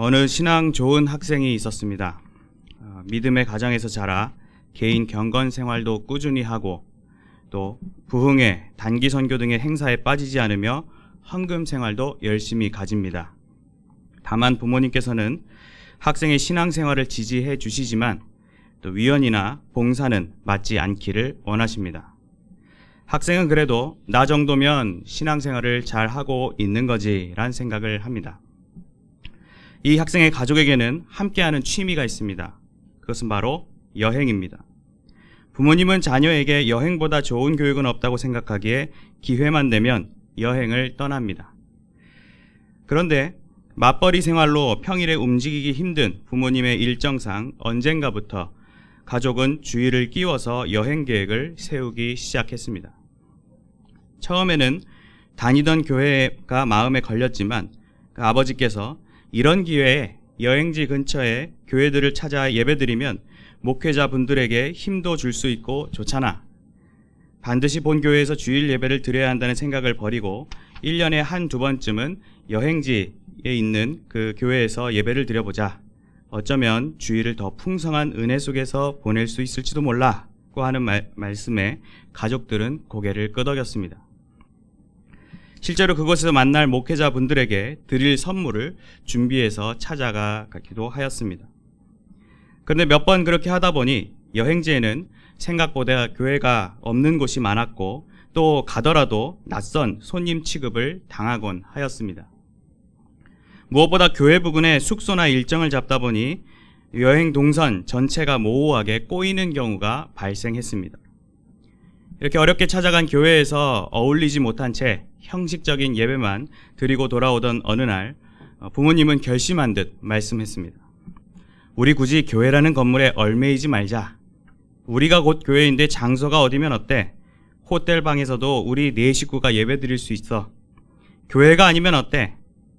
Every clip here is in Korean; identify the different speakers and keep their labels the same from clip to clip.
Speaker 1: 어느 신앙 좋은 학생이 있었습니다. 믿음의 가정에서 자라 개인 경건 생활도 꾸준히 하고 또 부흥회, 단기 선교 등의 행사에 빠지지 않으며 헌금 생활도 열심히 가집니다. 다만 부모님께서는 학생의 신앙 생활을 지지해 주시지만 또 위원이나 봉사는 맞지 않기를 원하십니다. 학생은 그래도 나 정도면 신앙 생활을 잘 하고 있는 거지라는 생각을 합니다. 이 학생의 가족에게는 함께하는 취미가 있습니다. 그것은 바로 여행입니다. 부모님은 자녀에게 여행보다 좋은 교육은 없다고 생각하기에 기회만 되면 여행을 떠납니다. 그런데 맞벌이 생활로 평일에 움직이기 힘든 부모님의 일정상 언젠가부터 가족은 주의를 끼워서 여행 계획을 세우기 시작했습니다. 처음에는 다니던 교회가 마음에 걸렸지만 그 아버지께서 이런 기회에 여행지 근처에 교회들을 찾아 예배드리면 목회자분들에게 힘도 줄 수 있고 좋잖아. 반드시 본 교회에서 주일 예배를 드려야 한다는 생각을 버리고 1년에 한두 번쯤은 여행지에 있는 그 교회에서 예배를 드려보자. 어쩌면 주일을 더 풍성한 은혜 속에서 보낼 수 있을지도 몰라고 하는 말씀에 가족들은 고개를 끄덕였습니다. 실제로 그곳에서 만날 목회자분들에게 드릴 선물을 준비해서 찾아가기도 하였습니다. 그런데 몇 번 그렇게 하다 보니 여행지에는 생각보다 교회가 없는 곳이 많았고 또 가더라도 낯선 손님 취급을 당하곤 하였습니다. 무엇보다 교회 부근에 숙소나 일정을 잡다 보니 여행 동선 전체가 모호하게 꼬이는 경우가 발생했습니다. 이렇게 어렵게 찾아간 교회에서 어울리지 못한 채 형식적인 예배만 드리고 돌아오던 어느 날 부모님은 결심한 듯 말씀했습니다. 우리 굳이 교회라는 건물에 얽매이지 말자. 우리가 곧 교회인데 장소가 어디면 어때? 호텔 방에서도 우리 4식구가 예배 드릴 수 있어. 교회가 아니면 어때?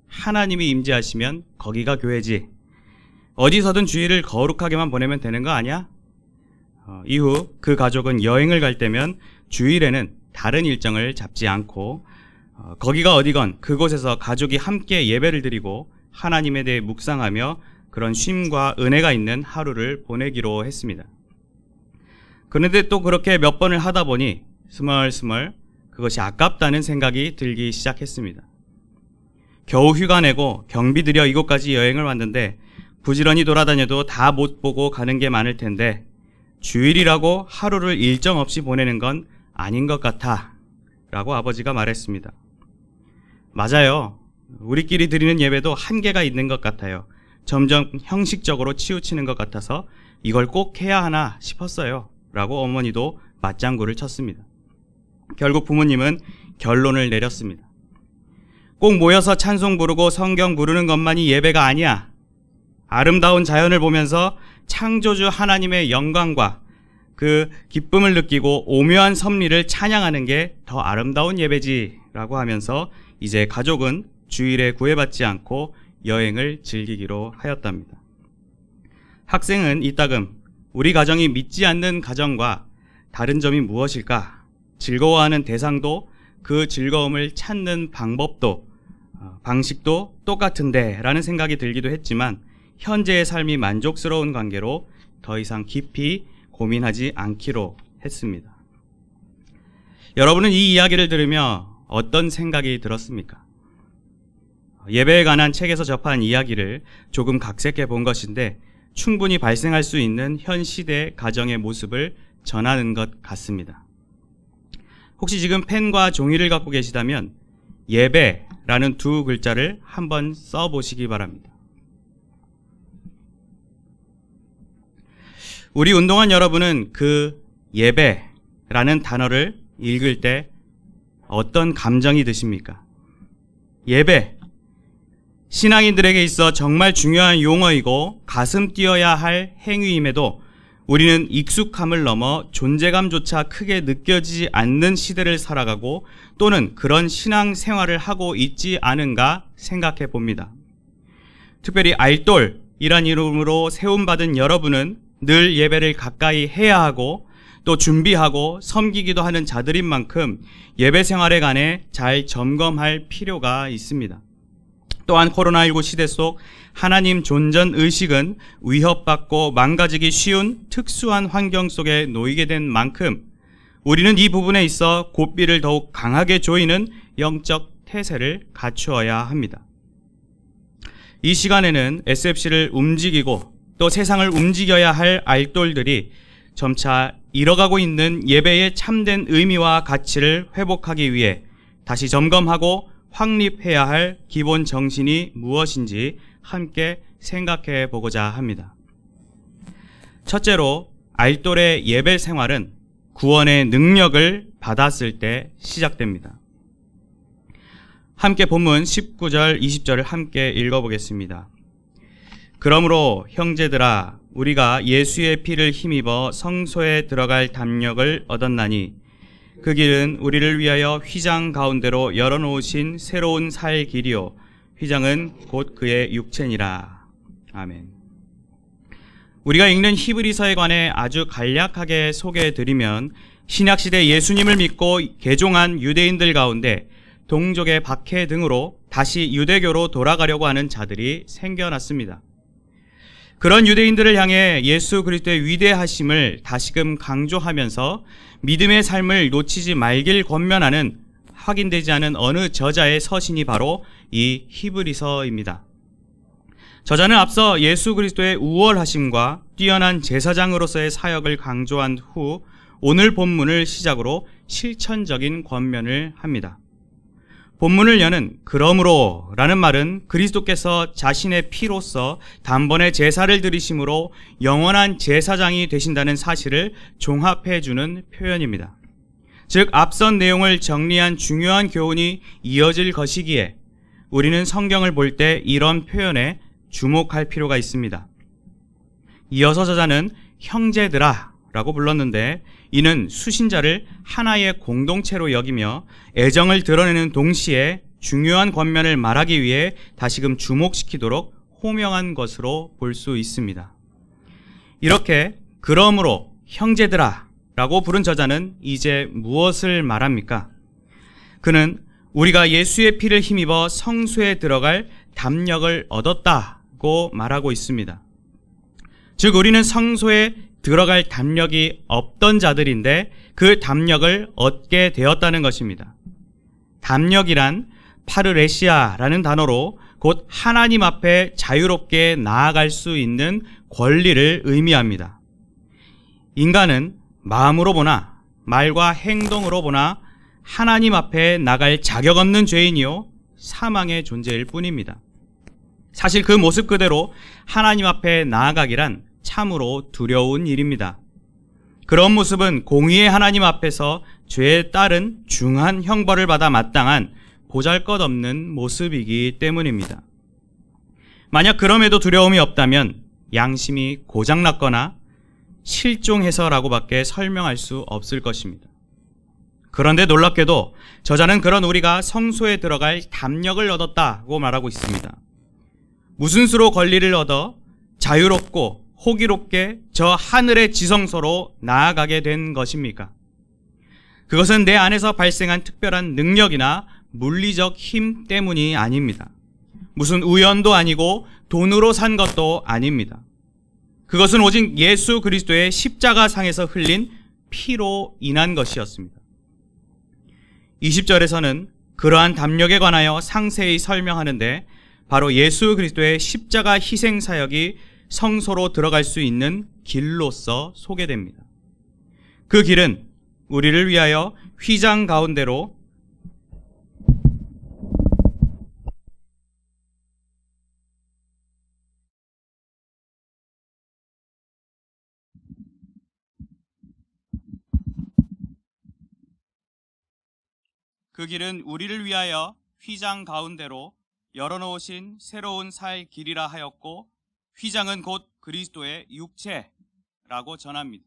Speaker 1: 하나님이 임재하시면 거기가 교회지. 어디서든 주일을 거룩하게만 보내면 되는 거 아니야? 이후 그 가족은 여행을 갈 때면 주일에는 다른 일정을 잡지 않고 거기가 어디건 그곳에서 가족이 함께 예배를 드리고 하나님에 대해 묵상하며 그런 쉼과 은혜가 있는 하루를 보내기로 했습니다. 그런데 또 그렇게 몇 번을 하다 보니 스멀스멀 그것이 아깝다는 생각이 들기 시작했습니다. 겨우 휴가 내고 경비 들여 이곳까지 여행을 왔는데 부지런히 돌아다녀도 다 못 보고 가는 게 많을 텐데 주일이라고 하루를 일정 없이 보내는 건 아닌 것 같아 라고 아버지가 말했습니다. 맞아요. 우리끼리 드리는 예배도 한계가 있는 것 같아요. 점점 형식적으로 치우치는 것 같아서 이걸 꼭 해야 하나 싶었어요 라고 어머니도 맞장구를 쳤습니다. 결국 부모님은 결론을 내렸습니다. 꼭 모여서 찬송 부르고 성경 부르는 것만이 예배가 아니야. 아름다운 자연을 보면서 창조주 하나님의 영광과 그 기쁨을 느끼고 오묘한 섭리를 찬양하는 게 더 아름다운 예배지 라고 하면서 이제 가족은 주일에 구애받지 않고 여행을 즐기기로 하였답니다. 학생은 이따금 우리 가정이 믿지 않는 가정과 다른 점이 무엇일까? 즐거워하는 대상도 그 즐거움을 찾는 방법도 방식도 똑같은데 라는 생각이 들기도 했지만 현재의 삶이 만족스러운 관계로 더 이상 깊이 고민하지 않기로 했습니다. 여러분은 이 이야기를 들으며 어떤 생각이 들었습니까? 예배에 관한 책에서 접한 이야기를 조금 각색해 본 것인데 충분히 발생할 수 있는 현 시대 가정의 모습을 전하는 것 같습니다. 혹시 지금 펜과 종이를 갖고 계시다면 예배라는 두 글자를 한번 써보시기 바랍니다. 우리 운동한 여러분은 그 예배라는 단어를 읽을 때 어떤 감정이 드십니까? 예배, 신앙인들에게 있어 정말 중요한 용어이고 가슴 뛰어야 할 행위임에도 우리는 익숙함을 넘어 존재감조차 크게 느껴지지 않는 시대를 살아가고 또는 그런 신앙 생활을 하고 있지 않은가 생각해 봅니다. 특별히 알돌이란 이름으로 세움받은 여러분은 늘 예배를 가까이 해야 하고 또 준비하고 섬기기도 하는 자들인 만큼 예배 생활에 관해 잘 점검할 필요가 있습니다. 또한 코로나19 시대 속 하나님 존전 의식은 위협받고 망가지기 쉬운 특수한 환경 속에 놓이게 된 만큼 우리는 이 부분에 있어 고삐를 더욱 강하게 조이는 영적 태세를 갖추어야 합니다. 이 시간에는 SFC를 움직이고 또 세상을 움직여야 할 알돌들이 점차 잃어가고 있는 예배의 참된 의미와 가치를 회복하기 위해 다시 점검하고 확립해야 할 기본 정신이 무엇인지 함께 생각해 보고자 합니다. 첫째로 알돌의 예배 생활은 구원의 능력을 받았을 때 시작됩니다. 함께 본문 19절, 20절을 함께 읽어보겠습니다. 그러므로 형제들아, 우리가 예수의 피를 힘입어 성소에 들어갈 담력을 얻었나니 그 길은 우리를 위하여 휘장 가운데로 열어놓으신 새로운 살 길이요 휘장은 곧 그의 육체니라. 아멘. 우리가 읽는 히브리서에 관해 아주 간략하게 소개해드리면 신약시대 예수님을 믿고 개종한 유대인들 가운데 동족의 박해 등으로 다시 유대교로 돌아가려고 하는 자들이 생겨났습니다. 그런 유대인들을 향해 예수 그리스도의 위대하심을 다시금 강조하면서 믿음의 삶을 놓치지 말길 권면하는 확인되지 않은 어느 저자의 서신이 바로 이 히브리서입니다. 저자는 앞서 예수 그리스도의 우월하심과 뛰어난 제사장으로서의 사역을 강조한 후 오늘 본문을 시작으로 실천적인 권면을 합니다. 본문을 여는 그러므로 라는 말은 그리스도께서 자신의 피로써 단번에 제사를 드리심으로 영원한 제사장이 되신다는 사실을 종합해 주는 표현입니다. 즉 앞선 내용을 정리한 중요한 교훈이 이어질 것이기에 우리는 성경을 볼 때 이런 표현에 주목할 필요가 있습니다. 이어서 저자는 형제들아 라고 불렀는데 이는 수신자를 하나의 공동체로 여기며 애정을 드러내는 동시에 중요한 권면을 말하기 위해 다시금 주목시키도록 호명한 것으로 볼 수 있습니다. 이렇게 그러므로 형제들아 라고 부른 저자는 이제 무엇을 말합니까? 그는 우리가 예수의 피를 힘입어 성소에 들어갈 담력을 얻었다고 말하고 있습니다. 즉 우리는 성소에 들어갈 담력이 없던 자들인데 그 담력을 얻게 되었다는 것입니다. 담력이란 파르레시아라는 단어로 곧 하나님 앞에 자유롭게 나아갈 수 있는 권리를 의미합니다. 인간은 마음으로 보나 말과 행동으로 보나 하나님 앞에 나갈 자격 없는 죄인이요 사망의 존재일 뿐입니다. 사실 그 모습 그대로 하나님 앞에 나아가기란 참으로 두려운 일입니다. 그런 모습은 공의의 하나님 앞에서 죄에 따른 중한 형벌을 받아 마땅한 보잘것없는 모습이기 때문입니다. 만약 그럼에도 두려움이 없다면 양심이 고장났거나 실종해서라고밖에 설명할 수 없을 것입니다. 그런데 놀랍게도 저자는 그런 우리가 성소에 들어갈 담력을 얻었다고 말하고 있습니다. 무슨 수로 권리를 얻어 자유롭고 호기롭게 저 하늘의 지성소로 나아가게 된 것입니까? 그것은 내 안에서 발생한 특별한 능력이나 물리적 힘 때문이 아닙니다. 무슨 우연도 아니고 돈으로 산 것도 아닙니다. 그것은 오직 예수 그리스도의 십자가상에서 흘린 피로 인한 것이었습니다. 20절에서는 그러한 담력에 관하여 상세히 설명하는데 바로 예수 그리스도의 십자가 희생 사역이 성소로 들어갈 수 있는 길로서 소개됩니다. 그 길은 우리를 위하여 휘장 가운데로 휘장 가운데로 열어놓으신 새로운 살 길이라 하였고 휘장은 곧 그리스도의 육체라고 전합니다.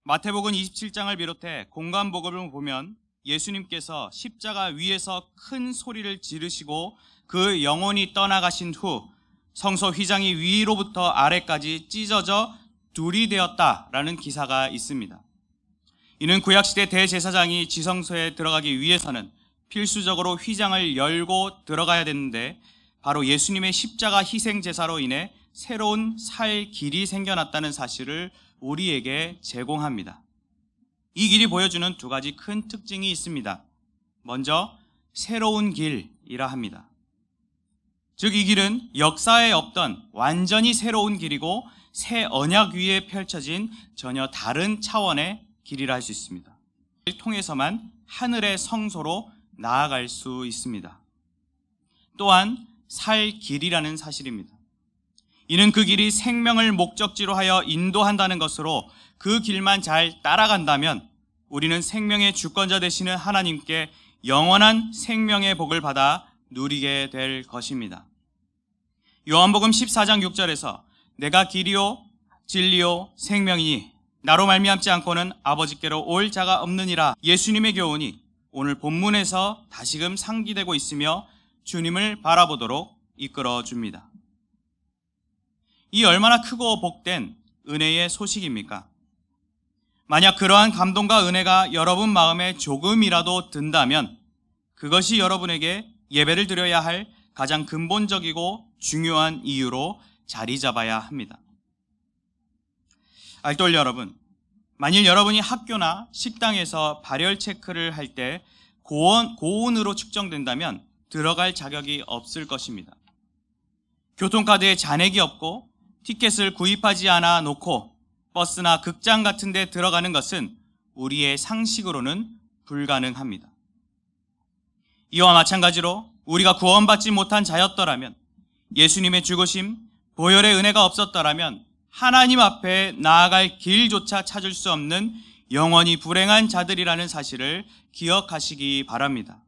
Speaker 1: 마태복음 27장을 비롯해 공관복음을 보면 예수님께서 십자가 위에서 큰 소리를 지르시고 그 영혼이 떠나가신 후 성소 휘장이 위로부터 아래까지 찢어져 둘이 되었다라는 기사가 있습니다. 이는 구약시대 대제사장이 지성소에 들어가기 위해서는 필수적으로 휘장을 열고 들어가야 되는데 바로 예수님의 십자가 희생 제사로 인해 새로운 살 길이 생겨났다는 사실을 우리에게 제공합니다. 이 길이 보여주는 두 가지 큰 특징이 있습니다. 먼저 새로운 길이라 합니다. 즉 이 길은 역사에 없던 완전히 새로운 길이고 새 언약 위에 펼쳐진 전혀 다른 차원의 길이라 할 수 있습니다. 이를 통해서만 하늘의 성소로 나아갈 수 있습니다. 또한 살 길이라는 사실입니다. 이는 그 길이 생명을 목적지로 하여 인도한다는 것으로 그 길만 잘 따라간다면 우리는 생명의 주권자 되시는 하나님께 영원한 생명의 복을 받아 누리게 될 것입니다. 요한복음 14장 6절에서 내가 길이요 진리요 생명이니 나로 말미암지 않고는 아버지께로 올 자가 없느니라 예수님의 교훈이 오늘 본문에서 다시금 상기되고 있으며 주님을 바라보도록 이끌어줍니다. 이 얼마나 크고 복된 은혜의 소식입니까? 만약 그러한 감동과 은혜가 여러분 마음에 조금이라도 든다면 그것이 여러분에게 예배를 드려야 할 가장 근본적이고 중요한 이유로 자리 잡아야 합니다. 알뜰 여러분, 만일 여러분이 학교나 식당에서 발열 체크를 할 때 고온으로 측정된다면 들어갈 자격이 없을 것입니다. 교통카드에 잔액이 없고 티켓을 구입하지 않아 놓고 버스나 극장 같은 데 들어가는 것은 우리의 상식으로는 불가능합니다. 이와 마찬가지로 우리가 구원받지 못한 자였더라면, 예수님의 죽으심, 보혈의 은혜가 없었더라면 하나님 앞에 나아갈 길조차 찾을 수 없는 영원히 불행한 자들이라는 사실을 기억하시기 바랍니다.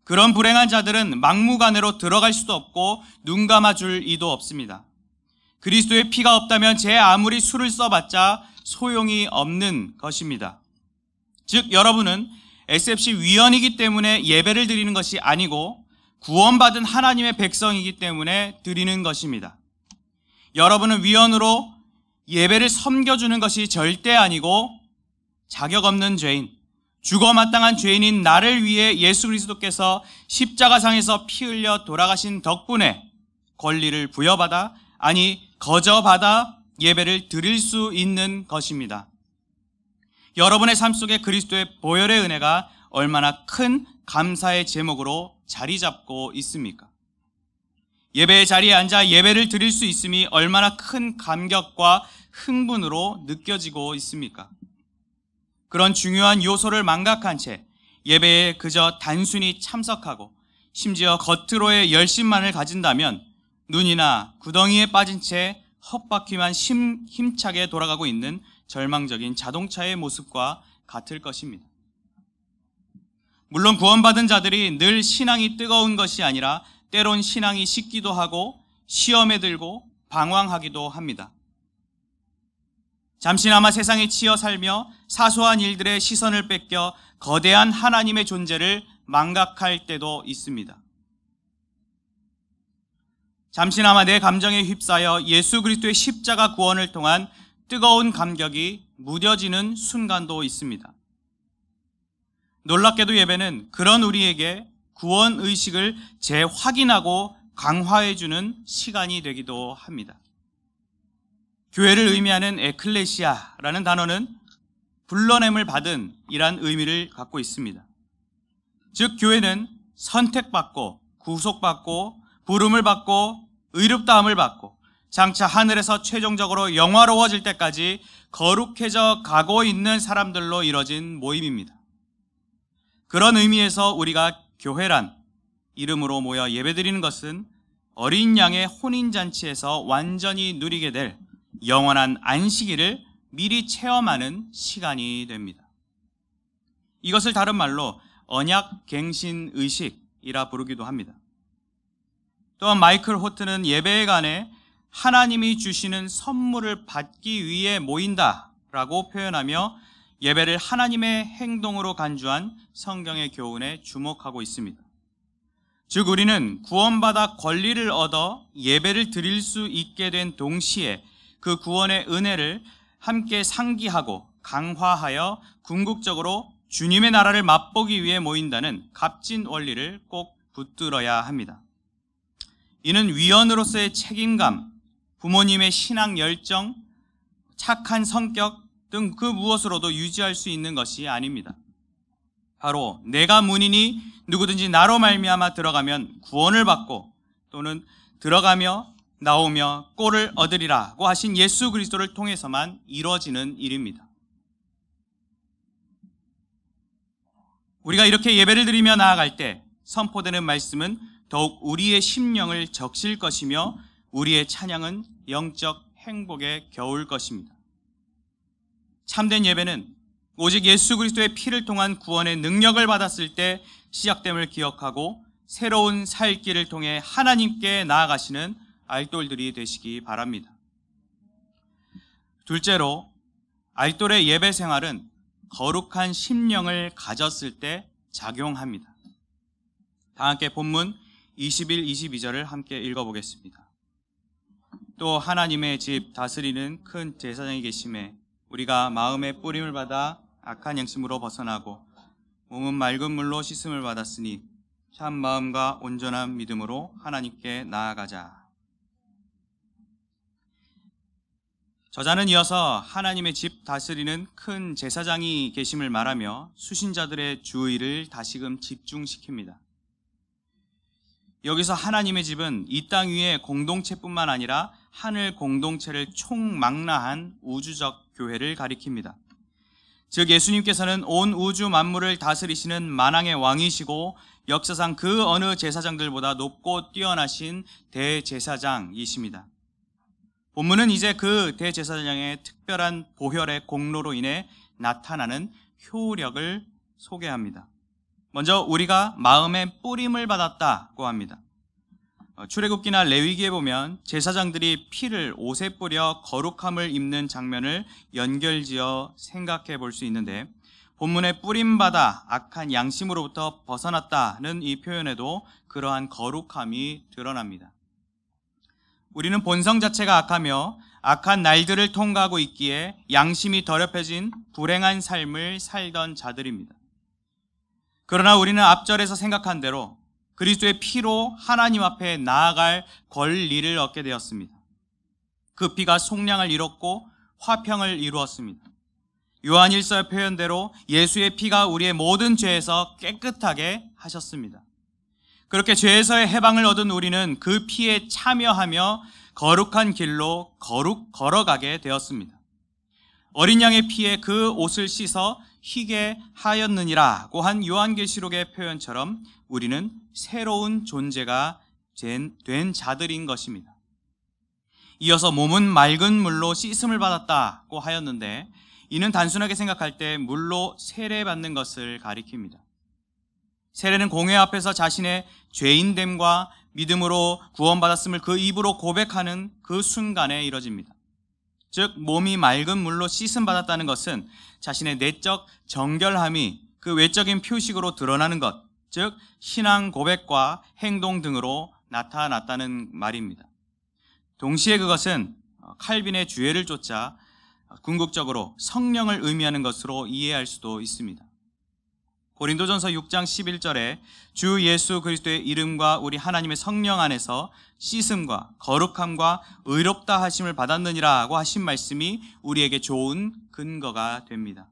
Speaker 1: 그런 불행한 자들은 막무가내로 들어갈 수도 없고 눈 감아줄 이도 없습니다. 그리스도의 피가 없다면 제 아무리 수를 써봤자 소용이 없는 것입니다. 즉 여러분은 SFC 위원이기 때문에 예배를 드리는 것이 아니고 구원받은 하나님의 백성이기 때문에 드리는 것입니다. 여러분은 위원으로 예배를 섬겨주는 것이 절대 아니고 자격 없는 죄인, 죽어 마땅한 죄인인 나를 위해 예수 그리스도께서 십자가상에서 피 흘려 돌아가신 덕분에 권리를 부여받아, 아니 거저받아 예배를 드릴 수 있는 것입니다. 여러분의 삶 속에 그리스도의 보혈의 은혜가 얼마나 큰 감사의 제목으로 자리 잡고 있습니까? 예배의 자리에 앉아 예배를 드릴 수 있음이 얼마나 큰 감격과 흥분으로 느껴지고 있습니까? 그런 중요한 요소를 망각한 채 예배에 그저 단순히 참석하고 심지어 겉으로의 열심만을 가진다면 눈이나 구덩이에 빠진 채 헛바퀴만 힘차게 돌아가고 있는 절망적인 자동차의 모습과 같을 것입니다. 물론 구원받은 자들이 늘 신앙이 뜨거운 것이 아니라 때론 신앙이 식기도 하고 시험에 들고 방황하기도 합니다. 잠시나마 세상에 치여 살며 사소한 일들의 시선을 뺏겨 거대한 하나님의 존재를 망각할 때도 있습니다. 잠시나마 내 감정에 휩싸여 예수 그리스도의 십자가 구원을 통한 뜨거운 감격이 무뎌지는 순간도 있습니다. 놀랍게도 예배는 그런 우리에게 구원 의식을 재확인하고 강화해주는 시간이 되기도 합니다. 교회를 의미하는 에클레시아라는 단어는 불러냄을 받은 이란 의미를 갖고 있습니다. 즉 교회는 선택받고 구속받고 부름을 받고 의롭다함을 받고 장차 하늘에서 최종적으로 영화로워질 때까지 거룩해져 가고 있는 사람들로 이뤄진 모임입니다. 그런 의미에서 우리가 교회란 이름으로 모여 예배드리는 것은 어린 양의 혼인잔치에서 완전히 누리게 될 영원한 안식일을 미리 체험하는 시간이 됩니다. 이것을 다른 말로 언약갱신의식이라 부르기도 합니다. 또한 마이클 호트는 예배에 관해 하나님이 주시는 선물을 받기 위해 모인다라고 표현하며 예배를 하나님의 행동으로 간주한 성경의 교훈에 주목하고 있습니다. 즉 우리는 구원받아 권리를 얻어 예배를 드릴 수 있게 된 동시에 그 구원의 은혜를 함께 상기하고 강화하여 궁극적으로 주님의 나라를 맛보기 위해 모인다는 값진 원리를 꼭 붙들어야 합니다. 이는 위원으로서의 책임감, 부모님의 신앙 열정, 착한 성격 등 그 무엇으로도 유지할 수 있는 것이 아닙니다. 바로 내가 문이니 누구든지 나로 말미암아 들어가면 구원을 받고 또는 들어가며 나오며 꼴을 얻으리라고 하신 예수 그리스도를 통해서만 이루어지는 일입니다. 우리가 이렇게 예배를 드리며 나아갈 때 선포되는 말씀은 더욱 우리의 심령을 적실 것이며 우리의 찬양은 영적 행복에 겨울 것입니다. 참된 예배는 오직 예수 그리스도의 피를 통한 구원의 능력을 받았을 때 시작됨을 기억하고 새로운 살 길을 통해 하나님께 나아가시는 알돌들이 되시기 바랍니다. 둘째로, 알돌의 예배 생활은 거룩한 심령을 가졌을 때 작용합니다. 다 함께 본문 21, 22절을 함께 읽어보겠습니다. 또 하나님의 집 다스리는 큰 제사장이 계심에 우리가 마음의 뿌림을 받아 악한 양심으로 벗어나고 몸은 맑은 물로 씻음을 받았으니 참 마음과 온전한 믿음으로 하나님께 나아가자. 저자는 이어서 하나님의 집 다스리는 큰 제사장이 계심을 말하며 수신자들의 주의를 다시금 집중시킵니다. 여기서 하나님의 집은 이 땅 위의 공동체뿐만 아니라 하늘 공동체를 총망라한 우주적 교회를 가리킵니다. 즉 예수님께서는 온 우주 만물을 다스리시는 만왕의 왕이시고 역사상 그 어느 제사장들보다 높고 뛰어나신 대제사장이십니다. 본문은 이제 그 대제사장의 특별한 보혈의 공로로 인해 나타나는 효력을 소개합니다. 먼저 우리가 마음의 뿌림을 받았다고 합니다. 출애굽기나 레위기에 보면 제사장들이 피를 옷에 뿌려 거룩함을 입는 장면을 연결지어 생각해 볼 수 있는데 본문에 뿌림받아 악한 양심으로부터 벗어났다는 이 표현에도 그러한 거룩함이 드러납니다. 우리는 본성 자체가 악하며 악한 날들을 통과하고 있기에 양심이 더럽혀진 불행한 삶을 살던 자들입니다. 그러나 우리는 앞절에서 생각한 대로 그리스도의 피로 하나님 앞에 나아갈 권리를 얻게 되었습니다. 그 피가 속량을 이뤘고 화평을 이루었습니다. 요한일서의 표현대로 예수의 피가 우리의 모든 죄에서 깨끗하게 하셨습니다. 그렇게 죄에서의 해방을 얻은 우리는 그 피에 참여하며 거룩한 길로 걸어가게 되었습니다. 어린 양의 피에 그 옷을 씻어 희게 하였느니라고 한 요한계시록의 표현처럼 우리는 새로운 존재가 된 자들인 것입니다. 이어서 몸은 맑은 물로 씻음을 받았다고 하였는데 이는 단순하게 생각할 때 물로 세례받는 것을 가리킵니다. 세례는 공회 앞에서 자신의 죄인됨과 믿음으로 구원받았음을 그 입으로 고백하는 그 순간에 이뤄집니다. 즉 몸이 맑은 물로 씻음 받았다는 것은 자신의 내적 정결함이 그 외적인 표식으로 드러나는 것, 즉 신앙 고백과 행동 등으로 나타났다는 말입니다. 동시에 그것은 칼빈의 주회를 쫓아 궁극적으로 성령을 의미하는 것으로 이해할 수도 있습니다. 고린도전서 6장 11절에 주 예수 그리스도의 이름과 우리 하나님의 성령 안에서 씻음과 거룩함과 의롭다 하심을 받았느니라고 하신 말씀이 우리에게 좋은 근거가 됩니다.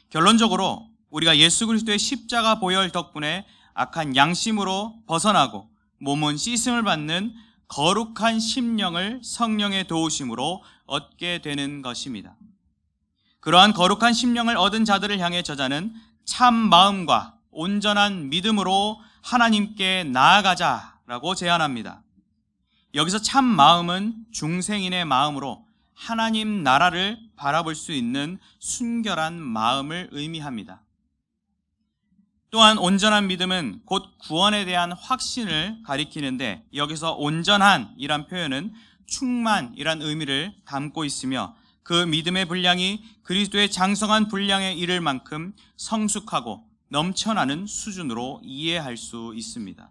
Speaker 1: 결론적으로 우리가 예수 그리스도의 십자가 보혈 덕분에 악한 양심으로 벗어나고 몸은 씻음을 받는 거룩한 심령을 성령의 도우심으로 얻게 되는 것입니다. 그러한 거룩한 심령을 얻은 자들을 향해 저자는 참 마음과 온전한 믿음으로 하나님께 나아가자라고 제안합니다. 여기서 참 마음은 중생인의 마음으로 하나님 나라를 바라볼 수 있는 순결한 마음을 의미합니다. 또한 온전한 믿음은 곧 구원에 대한 확신을 가리키는데 여기서 온전한이란 표현은 충만이란 의미를 담고 있으며 그 믿음의 분량이 그리스도의 장성한 분량에 이를 만큼 성숙하고 넘쳐나는 수준으로 이해할 수 있습니다.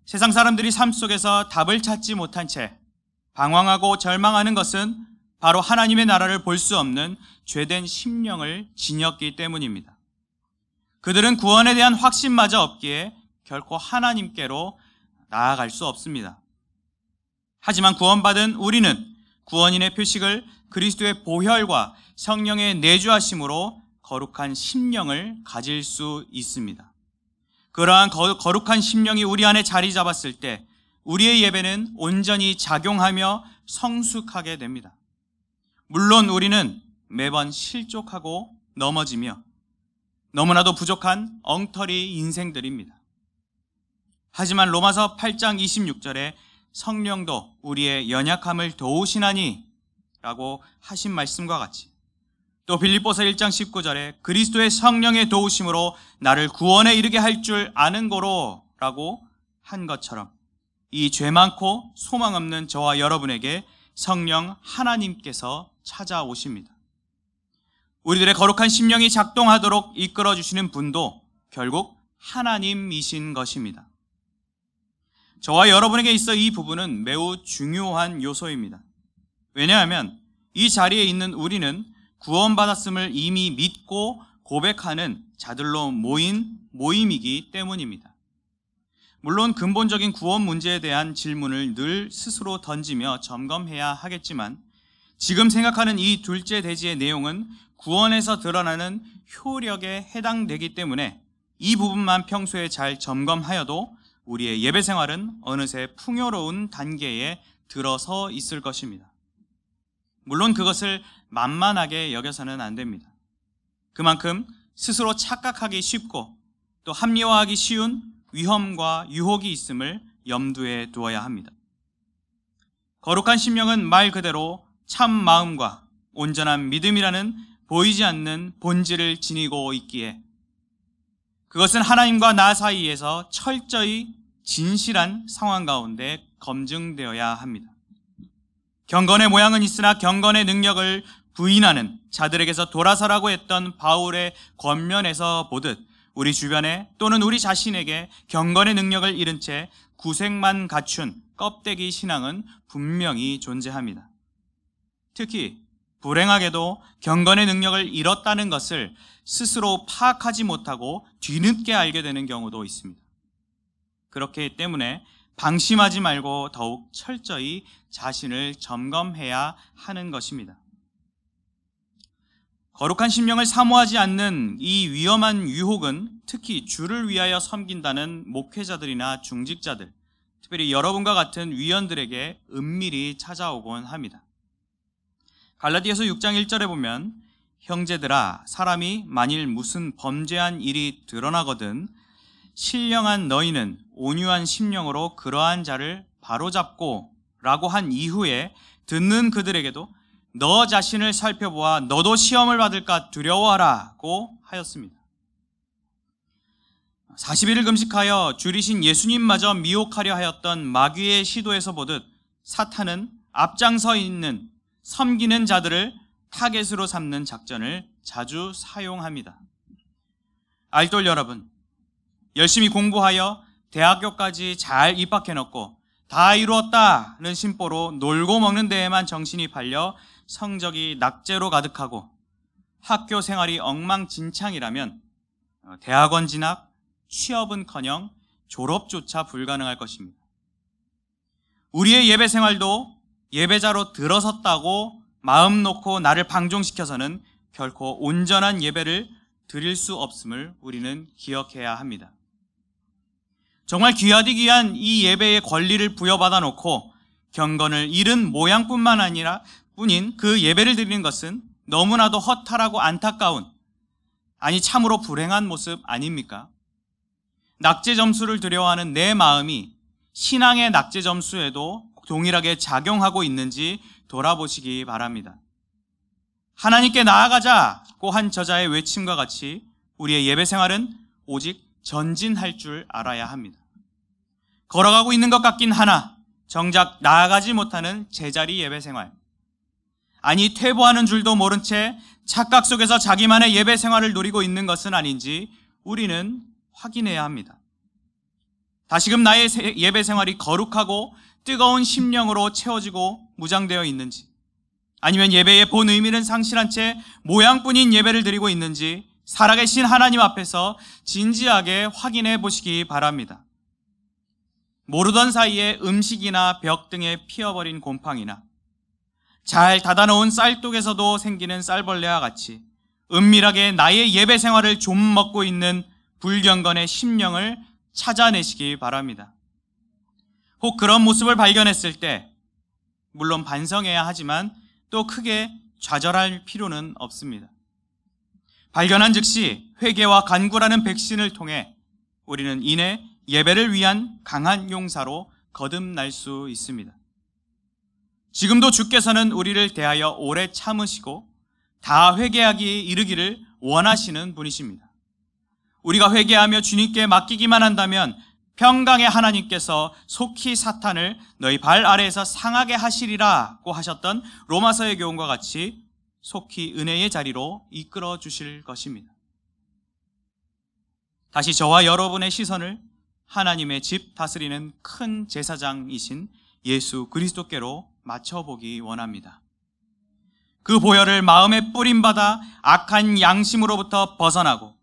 Speaker 1: 세상 사람들이 삶 속에서 답을 찾지 못한 채 방황하고 절망하는 것은
Speaker 2: 바로 하나님의 나라를 볼 수 없는 죄된 심령을 지녔기 때문입니다. 그들은 구원에 대한 확신마저 없기에 결코 하나님께로 나아갈 수 없습니다. 하지만 구원받은 우리는 구원인의 표식을 그리스도의 보혈과 성령의 내주하심으로 거룩한 심령을 가질 수 있습니다. 그러한 거룩한 심령이 우리 안에 자리 잡았을 때 우리의 예배는 온전히 작용하며 성숙하게 됩니다. 물론 우리는 매번 실족하고 넘어지며 너무나도 부족한 엉터리 인생들입니다. 하지만 로마서 8장 26절에 성령도 우리의 연약함을 도우시나니 라고 하신 말씀과 같이, 또 빌립보서 1장 19절에 그리스도의 성령의 도우심으로 나를 구원에 이르게 할 줄 아는 고로 라고 한 것처럼 이 죄 많고 소망 없는 저와 여러분에게 성령 하나님께서 찾아오십니다. 우리들의 거룩한 심령이 작동하도록 이끌어주시는 분도 결국 하나님이신 것입니다. 저와 여러분에게 있어 이 부분은 매우 중요한 요소입니다. 왜냐하면 이 자리에 있는 우리는 구원받았음을 이미 믿고 고백하는 자들로 모인 모임이기 때문입니다. 물론 근본적인 구원 문제에 대한 질문을 늘 스스로 던지며 점검해야 하겠지만 지금 생각하는 이 둘째 대지의 내용은 구원에서 드러나는 효력에 해당되기 때문에 이 부분만 평소에 잘 점검하여도 우리의 예배 생활은 어느새 풍요로운 단계에 들어서 있을 것입니다. 물론 그것을 만만하게 여겨서는 안 됩니다. 그만큼 스스로 착각하기 쉽고 또 합리화하기 쉬운 위험과 유혹이 있음을 염두에 두어야 합니다. 거룩한 심령은 말 그대로 참 마음과 온전한 믿음이라는 보이지 않는 본질을 지니고 있기에 그것은 하나님과 나 사이에서 철저히 진실한 상황 가운데 검증되어야 합니다. 경건의 모양은 있으나 경건의 능력을 부인하는 자들에게서 돌아서라고 했던 바울의 권면에서 보듯 우리 주변에 또는 우리 자신에게 경건의 능력을 잃은 채 구색만 갖춘 껍데기 신앙은 분명히 존재합니다. 특히 불행하게도 경건의 능력을 잃었다는 것을 스스로 파악하지 못하고 뒤늦게 알게 되는 경우도 있습니다. 그렇기 때문에 방심하지 말고 더욱 철저히 자신을 점검해야 하는 것입니다. 거룩한 심령을 사모하지 않는 이 위험한 유혹은 특히 주를 위하여 섬긴다는 목회자들이나 중직자들, 특별히 여러분과 같은 위원들에게 은밀히 찾아오곤 합니다. 갈라디아서 6장 1절에 보면 형제들아 사람이 만일 무슨 범죄한 일이 드러나거든 신령한 너희는 온유한 심령으로 그러한 자를 바로잡고 라고 한 이후에 듣는 그들에게도 너 자신을 살펴보아 너도 시험을 받을까 두려워하라고 하였습니다. 40일을 금식하여 줄이신 예수님마저 미혹하려 하였던 마귀의 시도에서 보듯 사탄은 앞장서 있는 섬기는 자들을 타겟으로 삼는 작전을 자주 사용합니다. 알돌 여러분, 열심히 공부하여 대학교까지 잘 입학해놓고 다 이루었다는 심보로 놀고 먹는 데에만 정신이 팔려 성적이 낙제로 가득하고 학교 생활이 엉망진창이라면 대학원 진학, 취업은커녕 졸업조차 불가능할 것입니다. 우리의 예배 생활도 예배자로 들어섰다고 마음 놓고 나를 방종시켜서는 결코 온전한 예배를 드릴 수 없음을 우리는 기억해야 합니다. 정말 귀하디 귀한 이 예배의 권리를 부여받아 놓고 경건을 잃은 모양뿐만 아니라 뿐인 그 예배를 드리는 것은 너무나도 허탈하고 안타까운, 아니 참으로 불행한 모습 아닙니까? 낙제 점수를 두려워하는 내 마음이 신앙의 낙제 점수에도 동일하게 작용하고 있는지 돌아보시기 바랍니다. 하나님께 나아가자고 한 저자의 외침과 같이 우리의 예배 생활은 오직 전진할 줄 알아야 합니다. 걸어가고 있는 것 같긴 하나 정작 나아가지 못하는 제자리 예배 생활, 아니 퇴보하는 줄도 모른 채 착각 속에서 자기만의 예배 생활을 누리고 있는 것은 아닌지 우리는 확인해야 합니다. 다시금 나의 예배 생활이 거룩하고 뜨거운 심령으로 채워지고 무장되어 있는지, 아니면 예배의 본 의미는 상실한 채 모양뿐인 예배를 드리고 있는지 살아계신 하나님 앞에서 진지하게 확인해 보시기 바랍니다. 모르던 사이에 음식이나 벽 등에 피어버린 곰팡이나 잘 닫아놓은 쌀독에서도 생기는 쌀벌레와 같이 은밀하게 나의 예배 생활을 좀 먹고 있는 불경건의 심령을 찾아내시기 바랍니다. 혹 그런 모습을 발견했을 때 물론 반성해야 하지만 또 크게 좌절할 필요는 없습니다. 발견한 즉시 회개와 간구라는 백신을 통해 우리는 이내 예배를 위한 강한 용사로 거듭날 수 있습니다. 지금도 주께서는 우리를 대하여 오래 참으시고 다 회개하기에 이르기를 원하시는 분이십니다. 우리가 회개하며 주님께 맡기기만 한다면 평강의 하나님께서 속히 사탄을 너희 발 아래에서 상하게 하시리라고 하셨던 로마서의 교훈과 같이 속히 은혜의 자리로 이끌어 주실 것입니다. 다시 저와 여러분의 시선을 하나님의 집 다스리는 큰 제사장이신 예수 그리스도께로 맞춰보기 원합니다. 그 보혈을 마음에 뿌림받아 악한 양심으로부터 벗어나고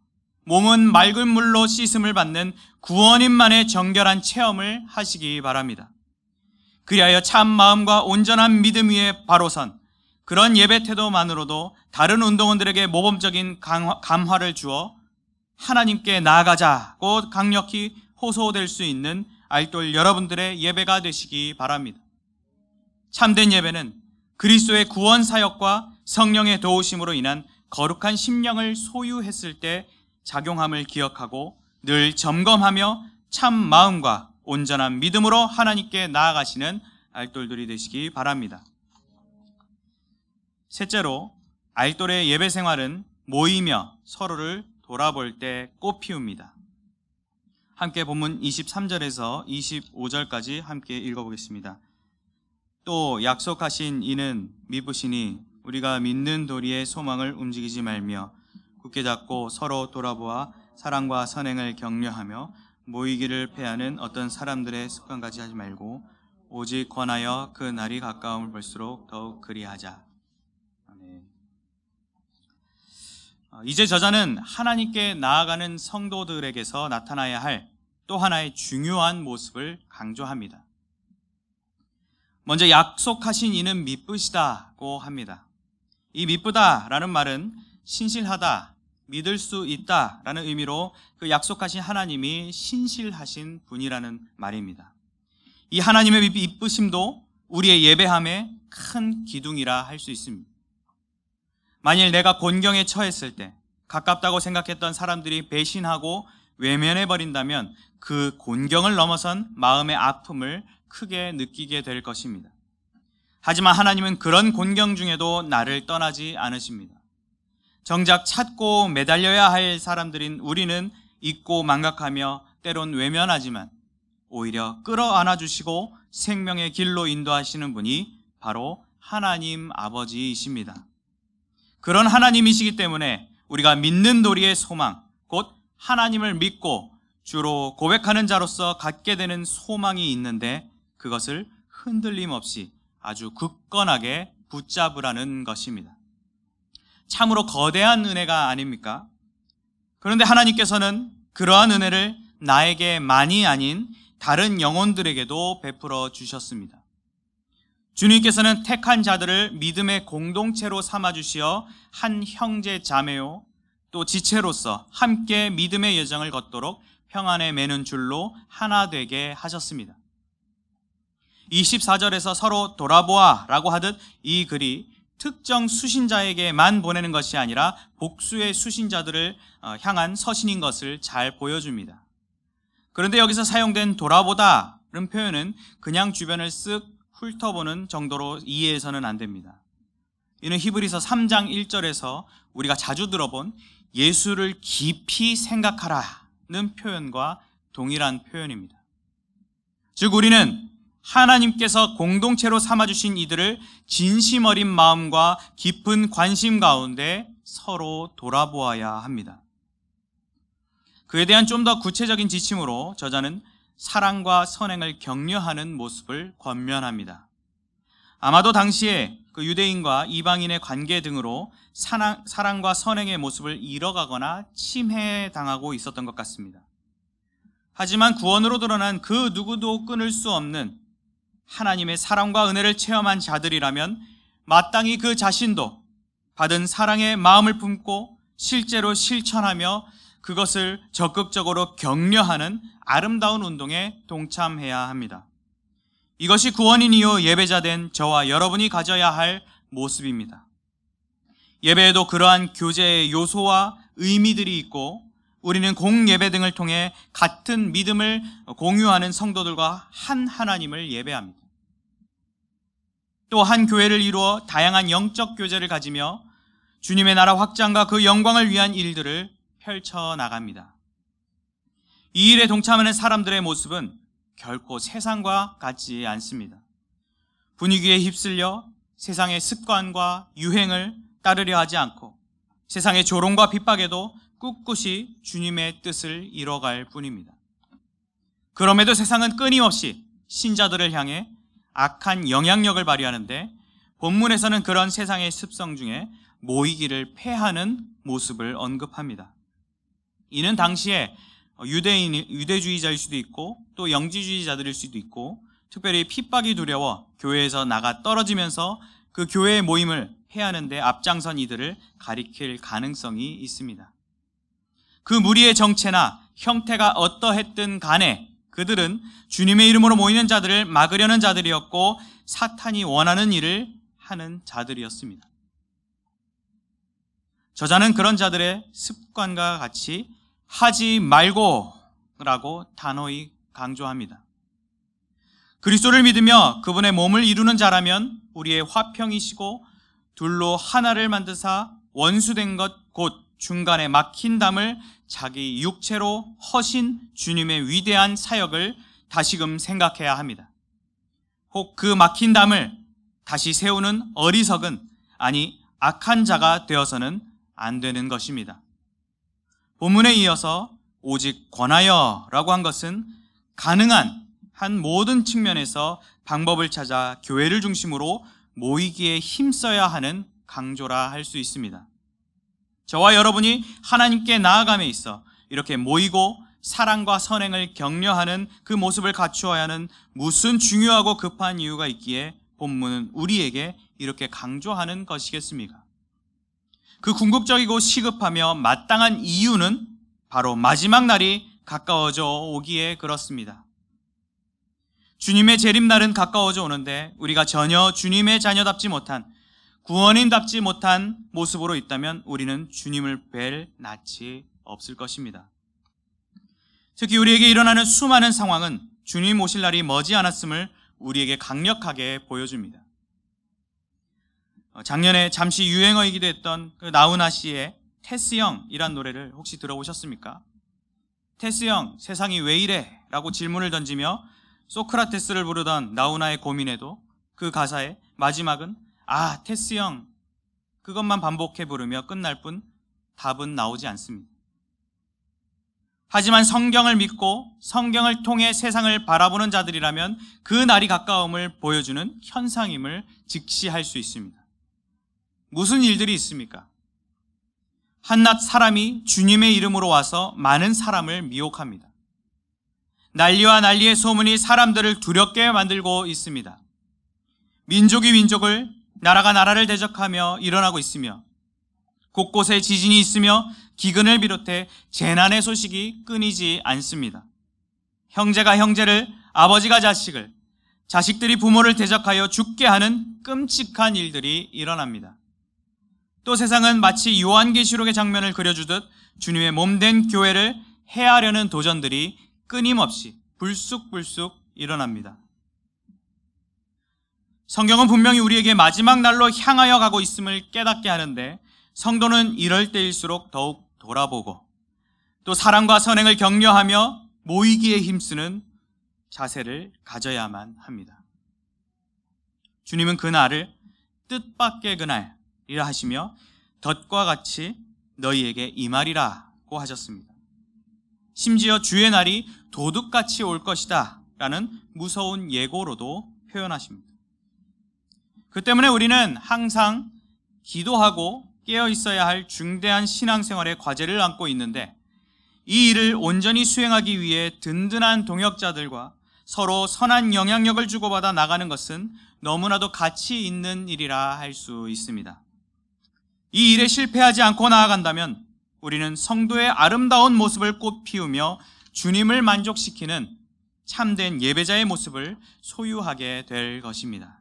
Speaker 2: 몸은 맑은 물로 씻음을 받는 구원인만의 정결한 체험을 하시기 바랍니다. 그리하여 참 마음과 온전한 믿음 위에 바로 선 그런 예배 태도만으로도 다른 운동원들에게 모범적인 감화를 주어 하나님께 나아가자고 강력히 호소될 수 있는 알돌 여러분들의 예배가 되시기 바랍니다. 참된 예배는 그리스도의 구원 사역과 성령의 도우심으로 인한 거룩한 심령을 소유했을 때 작용함을 기억하고 늘 점검하며 참 마음과 온전한 믿음으로 하나님께 나아가시는 알돌들이 되시기 바랍니다. 셋째로, 알돌의 예배 생활은 모이며 서로를 돌아볼 때 꽃피웁니다. 함께 본문 23절에서 25절까지 함께 읽어보겠습니다. 또 약속하신 이는 미쁘시니 우리가 믿는 도리의 소망을 움직이지 말며 굳게 잡고 서로 돌아보아 사랑과 선행을 격려하며 모이기를 패하는 어떤 사람들의 습관까지 하지 말고 오직 권하여 그 날이 가까움을 볼수록 더욱 그리하자. 아멘. 이제 저자는 하나님께 나아가는 성도들에게서 나타나야 할 또 하나의 중요한 모습을 강조합니다. 먼저 약속하신 이는 미쁘시다고 합니다. 이 미쁘다라는 말은 신실하다, 믿을 수 있다라는 의미로 그 약속하신 하나님이 신실하신 분이라는 말입니다. 이 하나님의 미쁘심도 우리의 예배함의 큰 기둥이라 할 수 있습니다. 만일 내가 곤경에 처했을 때 가깝다고 생각했던 사람들이 배신하고 외면해버린다면 그 곤경을 넘어선 마음의 아픔을 크게 느끼게 될 것입니다. 하지만 하나님은 그런 곤경 중에도 나를 떠나지 않으십니다. 정작 찾고 매달려야 할 사람들인 우리는 잊고 망각하며 때론 외면하지만 오히려 끌어안아 주시고 생명의 길로 인도하시는 분이 바로 하나님 아버지이십니다. 그런 하나님이시기 때문에 우리가 믿는 도리의 소망, 곧 하나님을 믿고 주로 고백하는 자로서 갖게 되는 소망이 있는데 그것을 흔들림 없이 아주 굳건하게 붙잡으라는 것입니다. 참으로 거대한 은혜가 아닙니까? 그런데 하나님께서는 그러한 은혜를 나에게만이 아닌 다른 영혼들에게도 베풀어 주셨습니다. 주님께서는 택한 자들을 믿음의 공동체로 삼아주시어 한 형제 자매요 또 지체로서 함께 믿음의 여정을 걷도록 평안에 매는 줄로 하나 되게 하셨습니다. 24절에서 서로 돌아보아 라고 하듯 이 글이 특정 수신자에게만 보내는 것이 아니라 복수의 수신자들을 향한 서신인 것을 잘 보여줍니다. 그런데 여기서 사용된 돌아보다는 표현은 그냥 주변을 쓱 훑어보는 정도로 이해해서는 안 됩니다. 이는 히브리서 3장 1절에서 우리가 자주 들어본 예수를 깊이 생각하라는 표현과 동일한 표현입니다. 즉 우리는 하나님께서 공동체로 삼아주신 이들을 진심 어린 마음과 깊은 관심 가운데 서로 돌아보아야 합니다. 그에 대한 좀 더 구체적인 지침으로 저자는 사랑과 선행을 격려하는 모습을 권면합니다. 아마도 당시에 그 유대인과 이방인의 관계 등으로 사랑과 선행의 모습을 잃어가거나 침해당하고 있었던 것 같습니다. 하지만 구원으로 드러난 그 누구도 끊을 수 없는 하나님의 사랑과 은혜를 체험한 자들이라면 마땅히 그 자신도 받은 사랑의 마음을 품고 실제로 실천하며 그것을 적극적으로 격려하는 아름다운 운동에 동참해야 합니다. 이것이 구원인 이후 예배자된 저와 여러분이 가져야 할 모습입니다. 예배에도 그러한 교제의 요소와 의미들이 있고 우리는 공예배 등을 통해 같은 믿음을 공유하는 성도들과 한 하나님을 예배합니다. 또 한 교회를 이루어 다양한 영적 교제를 가지며 주님의 나라 확장과 그 영광을 위한 일들을 펼쳐나갑니다. 이 일에 동참하는 사람들의 모습은 결코 세상과 같지 않습니다. 분위기에 휩쓸려 세상의 습관과 유행을 따르려 하지 않고 세상의 조롱과 핍박에도 꿋꿋이 주님의 뜻을 이뤄갈 뿐입니다. 그럼에도 세상은 끊임없이 신자들을 향해 악한 영향력을 발휘하는데 본문에서는 그런 세상의 습성 중에 모이기를 패하는 모습을 언급합니다. 이는 당시에 유대주의자일 수도 있고 또 영지주의자들일 수도 있고 특별히 핍박이 두려워 교회에서 나가 떨어지면서 그 교회의 모임을 해하는 데 앞장선 이들을 가리킬 가능성이 있습니다. 그 무리의 정체나 형태가 어떠했든 간에 그들은 주님의 이름으로 모이는 자들을 막으려는 자들이었고 사탄이 원하는 일을 하는 자들이었습니다. 저자는 그런 자들의 습관과 같이 하지 말고 라고 단호히 강조합니다. 그리스도를 믿으며 그분의 몸을 이루는 자라면 우리의 화평이시고 둘로 하나를 만드사 원수된 것 곧 중간에 막힌 담을 자기 육체로 허신 주님의 위대한 사역을 다시금 생각해야 합니다. 혹 그 막힌 담을 다시 세우는 어리석은 아니 악한 자가 되어서는 안 되는 것입니다. 본문에 이어서 오직 권하여라고 한 것은 가능한 한 모든 측면에서 방법을 찾아 교회를 중심으로 모이기에 힘써야 하는 강조라 할 수 있습니다. 저와 여러분이 하나님께 나아감에 있어 이렇게 모이고 사랑과 선행을 격려하는 그 모습을 갖추어야 하는 무슨 중요하고 급한 이유가 있기에 본문은 우리에게 이렇게 강조하는 것이겠습니까? 그 궁극적이고 시급하며 마땅한 이유는 바로 마지막 날이 가까워져 오기에 그렇습니다. 주님의 재림날은 가까워져 오는데 우리가 전혀 주님의 자녀답지 못한 구원인답지 못한 모습으로 있다면 우리는 주님을 뵐 낯이 없을 것입니다. 특히 우리에게 일어나는 수많은 상황은 주님 오실 날이 머지 않았음을 우리에게 강력하게 보여줍니다. 작년에 잠시 유행어이기도 했던 그 나훈아 씨의 테스 형이란 노래를 혹시 들어보셨습니까? 테스 형, 세상이 왜 이래? 라고 질문을 던지며 소크라테스를 부르던 나훈아의 고민에도 그 가사의 마지막은 테스 형, 그것만 반복해 부르며 끝날 뿐 답은 나오지 않습니다. 하지만 성경을 믿고 성경을 통해 세상을 바라보는 자들이라면 그 날이 가까움을 보여주는 현상임을 직시할 수 있습니다. 무슨 일들이 있습니까? 한낱 사람이 주님의 이름으로 와서 많은 사람을 미혹합니다. 난리와 난리의 소문이 사람들을 두렵게 만들고 있습니다. 민족이 민족을, 나라가 나라를 대적하며 일어나고 있으며 곳곳에 지진이 있으며 기근을 비롯해 재난의 소식이 끊이지 않습니다. 형제가 형제를, 아버지가 자식을, 자식들이 부모를 대적하여 죽게 하는 끔찍한 일들이 일어납니다. 또 세상은 마치 요한계시록의 장면을 그려주듯 주님의 몸된 교회를 해하려는 도전들이 끊임없이 불쑥불쑥 일어납니다. 성경은 분명히 우리에게 마지막 날로 향하여 가고 있음을 깨닫게 하는데 성도는 이럴 때일수록 더욱 돌아보고 또 사랑과 선행을 격려하며 모이기에 힘쓰는 자세를 가져야만 합니다. 주님은 그 날을 뜻밖의 그날이라 하시며 덫과 같이 너희에게 임하리라고 하셨습니다. 심지어 주의 날이 도둑같이 올 것이다 라는 무서운 예고로도 표현하십니다. 그 때문에 우리는 항상 기도하고 깨어 있어야 할 중대한 신앙생활의 과제를 안고 있는데, 이 일을 온전히 수행하기 위해 든든한 동역자들과 서로 선한 영향력을 주고받아 나가는 것은 너무나도 가치 있는 일이라 할 수 있습니다. 이 일에 실패하지 않고 나아간다면 우리는 성도의 아름다운 모습을 꽃피우며 주님을 만족시키는 참된 예배자의 모습을 소유하게 될 것입니다.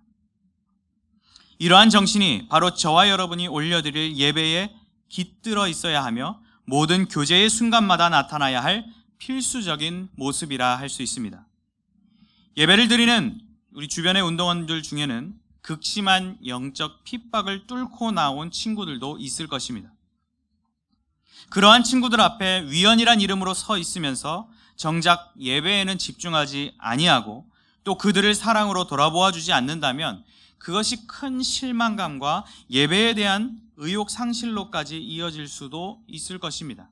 Speaker 2: 이러한 정신이 바로 저와 여러분이 올려드릴 예배에 깃들어 있어야 하며 모든 교제의 순간마다 나타나야 할 필수적인 모습이라 할 수 있습니다. 예배를 드리는 우리 주변의 운동원들 중에는 극심한 영적 핍박을 뚫고 나온 친구들도 있을 것입니다. 그러한 친구들 앞에 위원이란 이름으로 서 있으면서 정작 예배에는 집중하지 아니하고 또 그들을 사랑으로 돌아보아 주지 않는다면 그것이 큰 실망감과 예배에 대한 의욕 상실로까지 이어질 수도 있을 것입니다.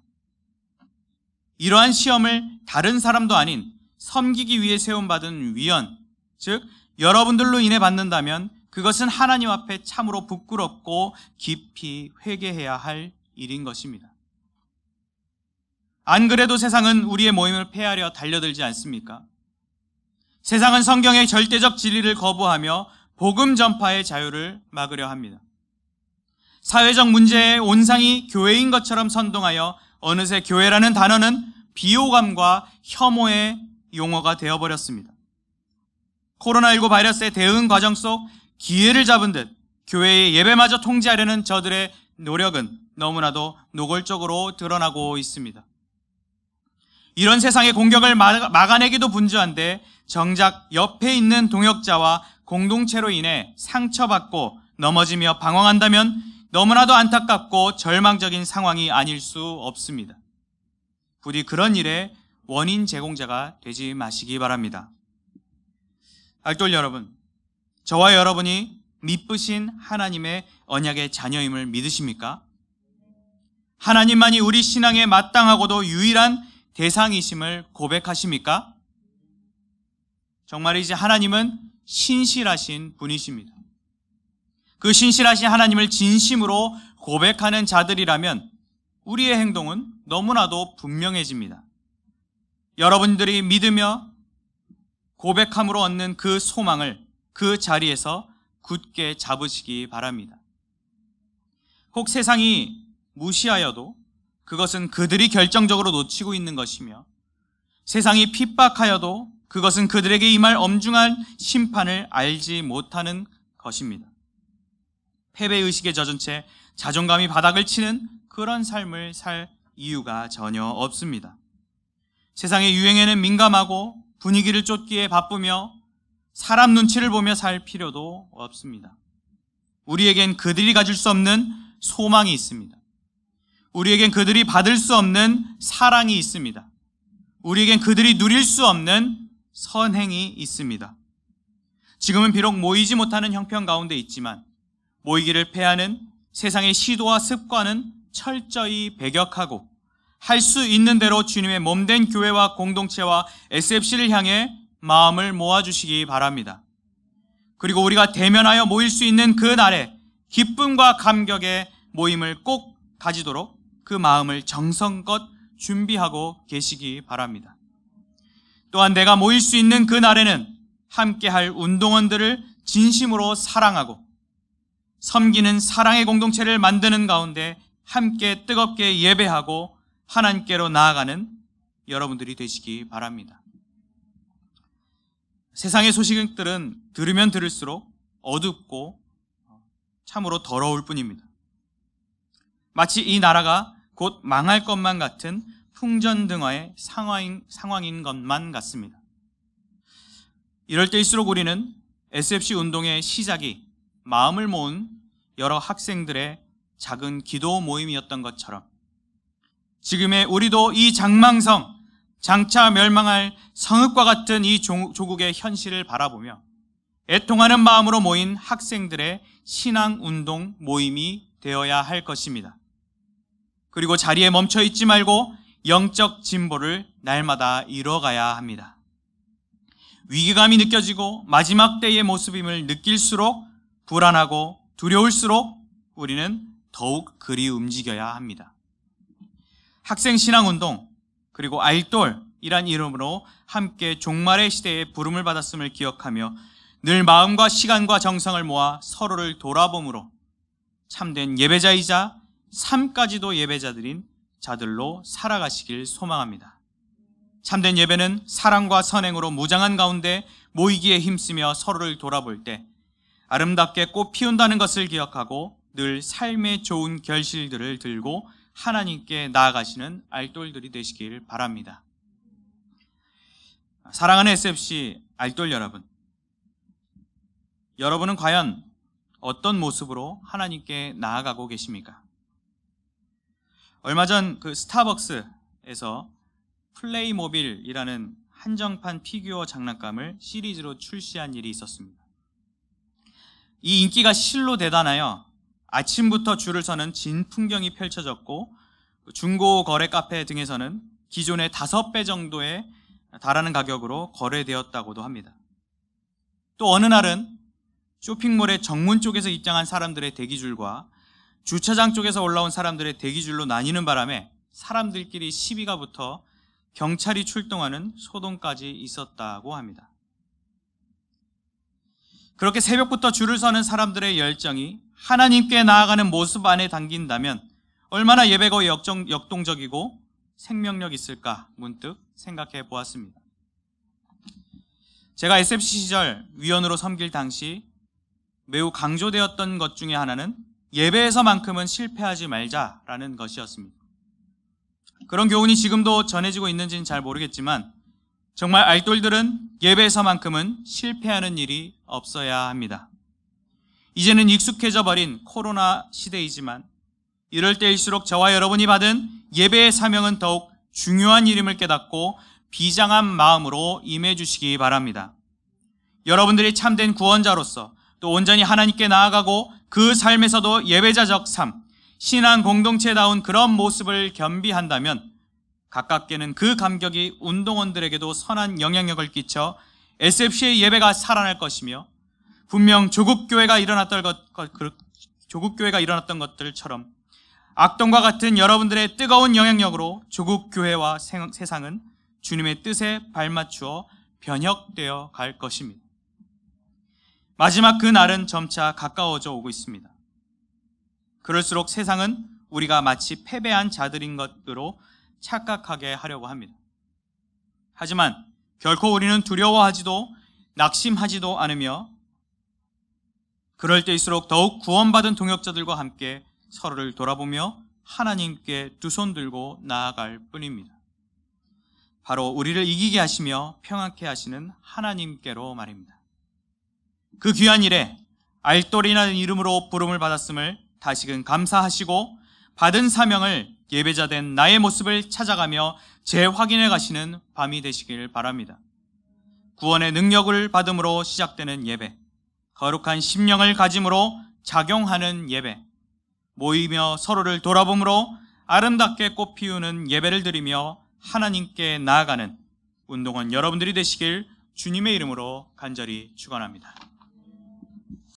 Speaker 2: 이러한 시험을 다른 사람도 아닌 섬기기 위해 세움받은 위원, 즉 여러분들로 인해 받는다면 그것은 하나님 앞에 참으로 부끄럽고 깊이 회개해야 할 일인 것입니다. 안 그래도 세상은 우리의 모임을 폐하려 달려들지 않습니까? 세상은 성경의 절대적 진리를 거부하며 복음 전파의 자유를 막으려 합니다. 사회적 문제에 온상이 교회인 것처럼 선동하여 어느새 교회라는 단어는 비호감과 혐오의 용어가 되어버렸습니다. 코로나19 바이러스의 대응 과정 속 기회를 잡은 듯 교회의 예배마저 통제하려는 저들의 노력은 너무나도 노골적으로 드러나고 있습니다. 이런 세상의 공격을 막아내기도 분주한데 정작 옆에 있는 동역자와 공동체로 인해 상처받고 넘어지며 방황한다면 너무나도 안타깝고 절망적인 상황이 아닐 수 없습니다. 부디 그런 일에 원인 제공자가 되지 마시기 바랍니다. 알돌 여러분, 저와 여러분이 미쁘신 하나님의 언약의 자녀임을 믿으십니까? 하나님만이 우리 신앙에 마땅하고도 유일한 대상이심을 고백하십니까? 정말이지 하나님은 신실하신 분이십니다. 그 신실하신 하나님을 진심으로 고백하는 자들이라면 우리의 행동은 너무나도 분명해집니다. 여러분들이 믿으며 고백함으로 얻는 그 소망을 그 자리에서 굳게 잡으시기 바랍니다. 혹 세상이 무시하여도 그것은 그들이 결정적으로 놓치고 있는 것이며 세상이 핍박하여도 그것은 그들에게 임할 엄중한 심판을 알지 못하는 것입니다. 패배의식에 젖은 채 자존감이 바닥을 치는 그런 삶을 살 이유가 전혀 없습니다. 세상의 유행에는 민감하고 분위기를 쫓기에 바쁘며 사람 눈치를 보며 살 필요도 없습니다. 우리에겐 그들이 가질 수 없는 소망이 있습니다. 우리에겐 그들이 받을 수 없는 사랑이 있습니다. 우리에겐 그들이 누릴 수 없는 선행이 있습니다. 지금은 비록 모이지 못하는 형편 가운데 있지만 모이기를 패하는 세상의 시도와 습관은 철저히 배격하고 할 수 있는 대로 주님의 몸된 교회와 공동체와 SFC를 향해 마음을 모아주시기 바랍니다. 그리고 우리가 대면하여 모일 수 있는 그 날에 기쁨과 감격의 모임을 꼭 가지도록 그 마음을 정성껏 준비하고 계시기 바랍니다. 또한 내가 모일 수 있는 그 날에는 함께할 운동원들을 진심으로 사랑하고 섬기는 사랑의 공동체를 만드는 가운데 함께 뜨겁게 예배하고 하나님께로 나아가는 여러분들이 되시기 바랍니다. 세상의 소식들은 들으면 들을수록 어둡고 참으로 더러울 뿐입니다. 마치 이 나라가 곧 망할 것만 같은 풍전등화의 상황인 것만 같습니다. 이럴 때일수록 우리는 SFC 운동의 시작이 마음을 모은 여러 학생들의 작은 기도 모임이었던 것처럼 지금의 우리도 이 장망성, 장차 멸망할 성읍과 같은 이 조국의 현실을 바라보며 애통하는 마음으로 모인 학생들의 신앙운동 모임이 되어야 할 것입니다. 그리고 자리에 멈춰 있지 말고 영적 진보를 날마다 이뤄가야 합니다. 위기감이 느껴지고 마지막 때의 모습임을 느낄수록 불안하고 두려울수록 우리는 더욱 그리 움직여야 합니다. 학생신앙운동 그리고 알돌이란 이름으로 함께 종말의 시대에 부름을 받았음을 기억하며 늘 마음과 시간과 정성을 모아 서로를 돌아봄으로 참된 예배자이자 삶까지도 예배자들인 자들로 살아가시길 소망합니다. 참된 예배는 사랑과 선행으로 무장한 가운데 모이기에 힘쓰며 서로를 돌아볼 때 아름답게 꽃 피운다는 것을 기억하고 늘 삶의 좋은 결실들을 들고 하나님께 나아가시는 알돌들이 되시길 바랍니다. 사랑하는 SFC 알돌 여러분, 여러분은 과연 어떤 모습으로 하나님께 나아가고 계십니까? 얼마 전 그 스타벅스에서 플레이모빌이라는 한정판 피규어 장난감을 시리즈로 출시한 일이 있었습니다. 이 인기가 실로 대단하여 아침부터 줄을 서는 진풍경이 펼쳐졌고 중고 거래 카페 등에서는 기존의 5배 정도에 달하는 가격으로 거래되었다고도 합니다. 또 어느 날은 쇼핑몰의 정문 쪽에서 입장한 사람들의 대기줄과 주차장 쪽에서 올라온 사람들의 대기줄로 나뉘는 바람에 사람들끼리 시비가 붙어 경찰이 출동하는 소동까지 있었다고 합니다. 그렇게 새벽부터 줄을 서는 사람들의 열정이 하나님께 나아가는 모습 안에 담긴다면 얼마나 예배가 역동적이고 생명력 있을까 문득 생각해 보았습니다. 제가 SFC 시절 위원으로 섬길 당시 매우 강조되었던 것 중에 하나는 예배에서만큼은 실패하지 말자라는 것이었습니다. 그런 교훈이 지금도 전해지고 있는지는 잘 모르겠지만 정말 알돌들은 예배에서만큼은 실패하는 일이 없어야 합니다. 이제는 익숙해져 버린 코로나 시대이지만 이럴 때일수록 저와 여러분이 받은 예배의 사명은 더욱 중요한 일임을 깨닫고 비장한 마음으로 임해 주시기 바랍니다. 여러분들이 참된 구원자로서 또 온전히 하나님께 나아가고 그 삶에서도 예배자적 삶, 신앙 공동체다운 그런 모습을 겸비한다면 가깝게는 그 감격이 운동원들에게도 선한 영향력을 끼쳐 SFC의 예배가 살아날 것이며 분명 조국 교회가 일어났던 것들처럼 악동과 같은 여러분들의 뜨거운 영향력으로 조국 교회와 세상은 주님의 뜻에 발맞추어 변혁되어 갈 것입니다. 마지막 그 날은 점차 가까워져 오고 있습니다. 그럴수록 세상은 우리가 마치 패배한 자들인 것으로 착각하게 하려고 합니다. 하지만 결코 우리는 두려워하지도 낙심하지도 않으며 그럴 때일수록 더욱 구원받은 동역자들과 함께 서로를 돌아보며 하나님께 두 손 들고 나아갈 뿐입니다. 바로 우리를 이기게 하시며 평안케 하시는 하나님께로 말입니다. 그 귀한 일에 알돌이라는 이름으로 부름을 받았음을 다시금 감사하시고 받은 사명을 예배자된 나의 모습을 찾아가며 재확인해 가시는 밤이 되시길 바랍니다. 구원의 능력을 받음으로 시작되는 예배, 거룩한 심령을 가짐으로 작용하는 예배, 모이며 서로를 돌아봄으로 아름답게 꽃 피우는 예배를 드리며 하나님께 나아가는 운동원 여러분들이 되시길 주님의 이름으로 간절히 축원합니다.